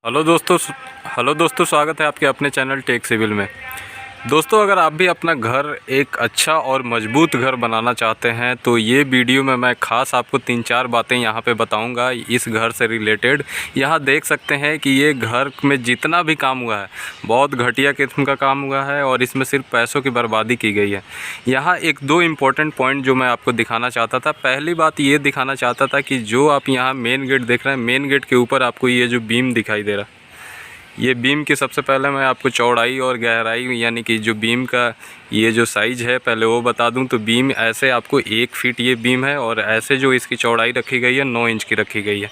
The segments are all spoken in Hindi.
हेलो दोस्तों, स्वागत है आपके अपने चैनल टेक सिविल में। दोस्तों, अगर आप भी अपना घर एक अच्छा और मजबूत घर बनाना चाहते हैं तो ये वीडियो में मैं ख़ास आपको 3-4 बातें यहाँ पे बताऊँगा इस घर से रिलेटेड। यहाँ देख सकते हैं कि ये घर में जितना भी काम हुआ है बहुत घटिया किस्म का काम हुआ है और इसमें सिर्फ पैसों की बर्बादी की गई है। यहाँ 1-2 इम्पोर्टेंट पॉइंट जो मैं आपको दिखाना चाहता था। पहली बात ये दिखाना चाहता था कि जो आप यहाँ मेन गेट देख रहे हैं, मेन गेट के ऊपर आपको ये जो बीम दिखाई दे रहा है, ये बीम की सबसे पहले मैं आपको चौड़ाई और गहराई यानी कि जो बीम का ये जो साइज़ है पहले वो बता दूं। तो बीम ऐसे आपको 1 फीट ये बीम है और ऐसे जो इसकी चौड़ाई रखी गई है 9 इंच की रखी गई है।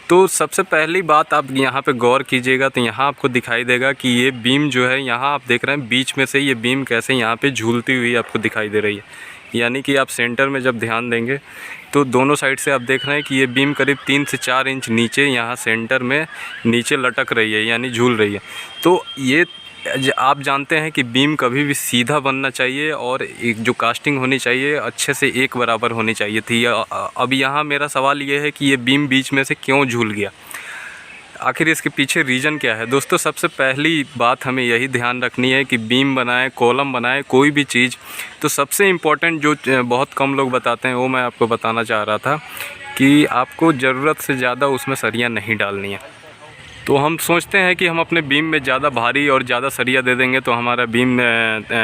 तो सबसे पहली बात आप यहाँ पे गौर कीजिएगा तो यहाँ आपको दिखाई देगा कि ये बीम जो है, यहाँ आप देख रहे हैं बीच में से ये बीम कैसे यहाँ पे झूलती हुई आपको दिखाई दे रही है। यानी कि आप सेंटर में जब ध्यान देंगे तो दोनों साइड से आप देख रहे हैं कि ये बीम करीब 3 से 4 इंच नीचे यहाँ सेंटर में नीचे लटक रही है, यानी झूल रही है। तो ये आप जानते हैं कि बीम कभी भी सीधा बनना चाहिए और एक जो कास्टिंग होनी चाहिए अच्छे से एक बराबर होनी चाहिए थी। अब यहाँ मेरा सवाल ये है कि ये बीम बीच में से क्यों झूल गया, आखिर इसके पीछे रीज़न क्या है। दोस्तों, सबसे पहली बात हमें यही ध्यान रखनी है कि बीम बनाए, कॉलम बनाए, कोई भी चीज़, तो सबसे इम्पोर्टेंट जो बहुत कम लोग बताते हैं वो मैं आपको बताना चाह रहा था कि आपको ज़रूरत से ज़्यादा उसमें सरिया नहीं डालनी है। तो हम सोचते हैं कि हम अपने बीम में ज़्यादा भारी और ज़्यादा सरिया दे देंगे तो हमारा बीम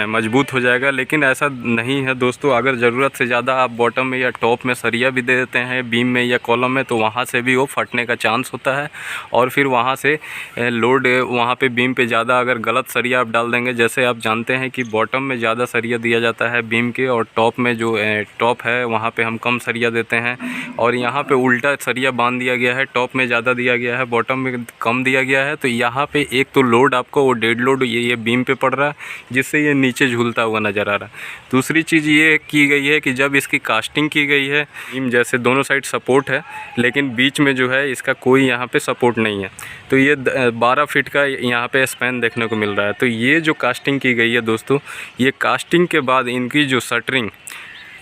मजबूत हो जाएगा, लेकिन ऐसा नहीं है दोस्तों। अगर ज़रूरत से ज़्यादा आप बॉटम में या टॉप में सरिया भी दे देते हैं बीम में या कॉलम में तो वहाँ से भी वो फटने का चांस होता है और फिर वहाँ से लोड वहाँ पे बीम पे ज़्यादा अगर गलत सरिया आप डाल देंगे। जैसे आप जानते हैं कि बॉटम में ज़्यादा सरिया दिया जाता है बीम के और टॉप में जो टॉप है वहाँ पर हम कम सरिया देते हैं और यहाँ पर उल्टा सरिया बांध दिया गया है, टॉप में ज़्यादा दिया गया है, बॉटम में कम दिया गया है। तो यहाँ पे एक तो लोड आपको वो डेड लोड ये बीम पे पड़ रहा है जिससे ये नीचे झूलता हुआ नज़र आ रहा है। दूसरी चीज़ ये की गई है कि जब इसकी कास्टिंग की गई है, बीम जैसे दोनों साइड सपोर्ट है लेकिन बीच में जो है इसका कोई यहाँ पे सपोर्ट नहीं है, तो ये 12 फीट का यहाँ पे स्पैन देखने को मिल रहा है। तो ये जो कास्टिंग की गई है दोस्तों, ये कास्टिंग के बाद इनकी जो शटरिंग,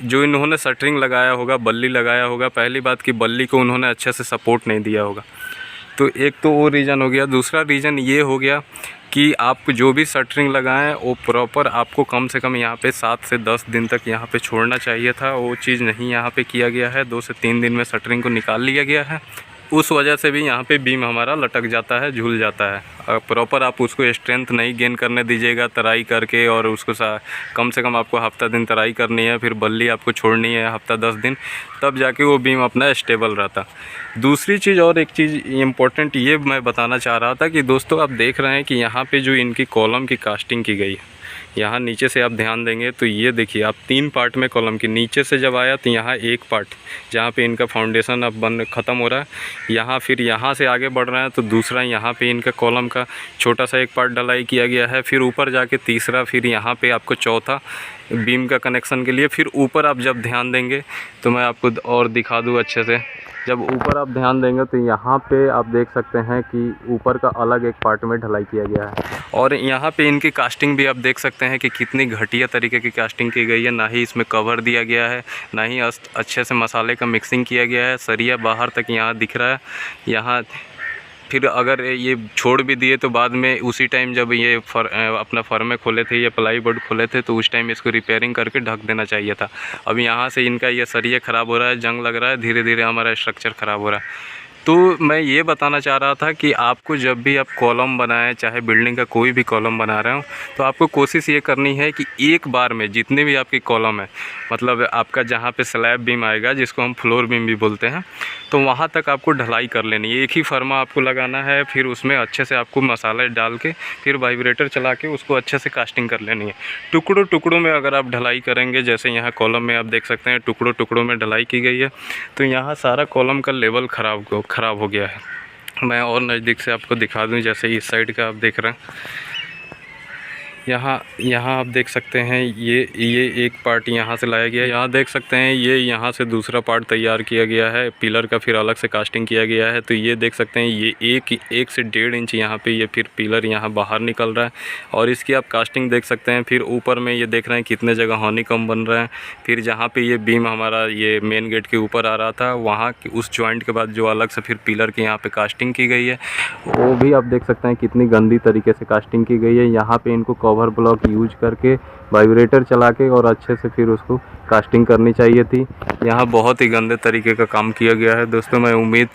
जो इन्होंने शटरिंग लगाया होगा, बल्ली लगाया होगा, पहली बात कि बल्ली को उन्होंने अच्छे से सपोर्ट नहीं दिया होगा। तो एक तो वो रीज़न हो गया। दूसरा रीज़न ये हो गया कि आप जो भी शटरिंग लगाएं वो प्रॉपर आपको कम से कम यहाँ पे 7 से 10 दिन तक यहाँ पे छोड़ना चाहिए था। वो चीज़ नहीं यहाँ पे किया गया है। 2 से 3 दिन में शटरिंग को निकाल लिया गया है। उस वजह से भी यहाँ पे बीम हमारा लटक जाता है, झूल जाता है। प्रॉपर आप उसको स्ट्रेंथ नहीं गेन करने दीजिएगा तराई करके, और उसको कम से कम आपको हफ्ता दिन तराई करनी है, फिर बल्ली आपको छोड़नी है हफ्ता 10 दिन, तब जाके वो बीम अपना स्टेबल रहता। दूसरी चीज़ और एक चीज़ इम्पोर्टेंट ये मैं बताना चाह रहा था कि दोस्तों आप देख रहे हैं कि यहाँ पे जो इनकी कॉलम की कास्टिंग की गई है, यहाँ नीचे से आप ध्यान देंगे तो ये देखिए आप 3 पार्ट में कॉलम की नीचे से जब आया तो यहाँ एक पार्ट जहाँ पे इनका फाउंडेशन अब बन ख़त्म हो रहा है, यहाँ फिर यहाँ से आगे बढ़ रहे हैं तो दूसरा यहाँ पे इनका कॉलम का छोटा सा एक पार्ट ढलाई किया गया है, फिर ऊपर जाके तीसरा, फिर यहाँ पे आपको चौथा बीम का कनेक्शन के लिए। फिर ऊपर आप जब ध्यान देंगे तो मैं आपको और दिखा दूँ अच्छे से, जब ऊपर आप ध्यान देंगे तो यहाँ पे आप देख सकते हैं कि ऊपर का अलग एक पार्ट में ढलाई किया गया है और यहाँ पे इनकी कास्टिंग भी आप देख सकते हैं कि कितनी घटिया तरीके की कास्टिंग की गई है। ना ही इसमें कवर दिया गया है, ना ही अच्छे से मसाले का मिक्सिंग किया गया है। सरिया बाहर तक यहाँ दिख रहा है। यहाँ फिर अगर ये छोड़ भी दिए तो बाद में उसी टाइम जब ये अपना फर्मे खोले थे या प्लाई बोर्ड खोले थे तो उस टाइम इसको रिपेयरिंग करके ढक देना चाहिए था। अब यहाँ से इनका ये सरिया ख़राब हो रहा है, जंग लग रहा है, धीरे धीरे हमारा स्ट्रक्चर ख़राब हो रहा है। तो मैं ये बताना चाह रहा था कि आपको जब भी आप कॉलम बनाएं, चाहे बिल्डिंग का कोई भी कॉलम बना रहे हो, तो आपको कोशिश ये करनी है कि एक बार में जितने भी आपकी कॉलम है, मतलब आपका जहाँ पे स्लैब बीम आएगा जिसको हम फ्लोर बीम भी बोलते हैं, तो वहाँ तक आपको ढलाई कर लेनी है। एक ही फर्मा आपको लगाना है, फिर उसमें अच्छे से आपको मसाला डाल के फिर वाइब्रेटर चला के उसको अच्छे से कास्टिंग कर लेनी है। टुकड़ों टुकड़ों में अगर आप ढलाई करेंगे, जैसे यहाँ कॉलम में आप देख सकते हैं टुकड़ों टुकड़ों में ढलाई की गई है, तो यहाँ सारा कॉलम का लेवल ख़राब हो गया है। मैं और नज़दीक से आपको दिखा दूं, जैसे इस साइड का आप देख रहे हैं, यहाँ आप देख सकते हैं ये एक पार्ट यहाँ से लाया गया है। यहाँ देख सकते हैं ये यहाँ से दूसरा पार्ट तैयार किया गया है, पिलर का फिर अलग से कास्टिंग किया गया है। तो ये देख सकते हैं ये एक से 1.5 इंच यहाँ पे ये फिर पिलर यहाँ बाहर निकल रहा है और इसकी आप कास्टिंग देख सकते हैं। फिर ऊपर में ये देख रहे हैं कितने जगह हनीकॉम्ब बन रहा है। फिर जहाँ पे ये बीम हमारा ये मेन गेट के ऊपर आ रहा था, वहाँ उस जॉइंट के बाद जो अलग से फिर पिलर के यहाँ पे कास्टिंग की गई है, वो भी आप देख सकते हैं कितनी गंदी तरीके से कास्टिंग की गई है। यहाँ पे इनको कवर ब्लॉक यूज करके वाइब्रेटर चला के और अच्छे से फिर उसको कास्टिंग करनी चाहिए थी। यहाँ बहुत ही गंदे तरीके का काम किया गया है। दोस्तों मैं उम्मीद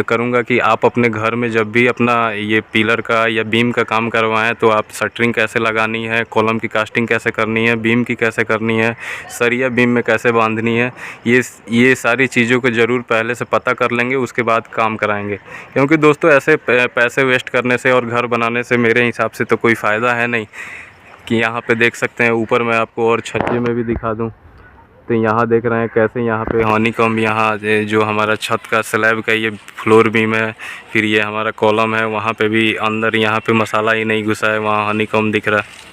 करूँगा कि आप अपने घर में जब भी अपना ये पिलर का या बीम का काम करवाएं तो आप शटरिंग कैसे लगानी है, कॉलम की कास्टिंग कैसे करनी है, बीम की कैसे करनी है, सरिया बीम में कैसे बांधनी है, ये सारी चीज़ों को ज़रूर पहले से पता कर लेंगे, उसके बाद काम कराएंगे। क्योंकि दोस्तों ऐसे पैसे वेस्ट करने से और घर बनाने से मेरे हिसाब से तो कोई फ़ायदा है नहीं। कि यहाँ पे देख सकते हैं ऊपर मैं आपको और छज्जे में भी दिखा दूँ तो यहाँ देख रहे हैं कैसे यहाँ पे हनीकॉम्ब, यहाँ जो हमारा छत का स्लैब का ये फ्लोर बीम है, फिर ये हमारा कॉलम है, वहाँ पे भी अंदर यहाँ पे मसाला ही नहीं घुसा है, वहाँ हनीकॉम्ब दिख रहा है।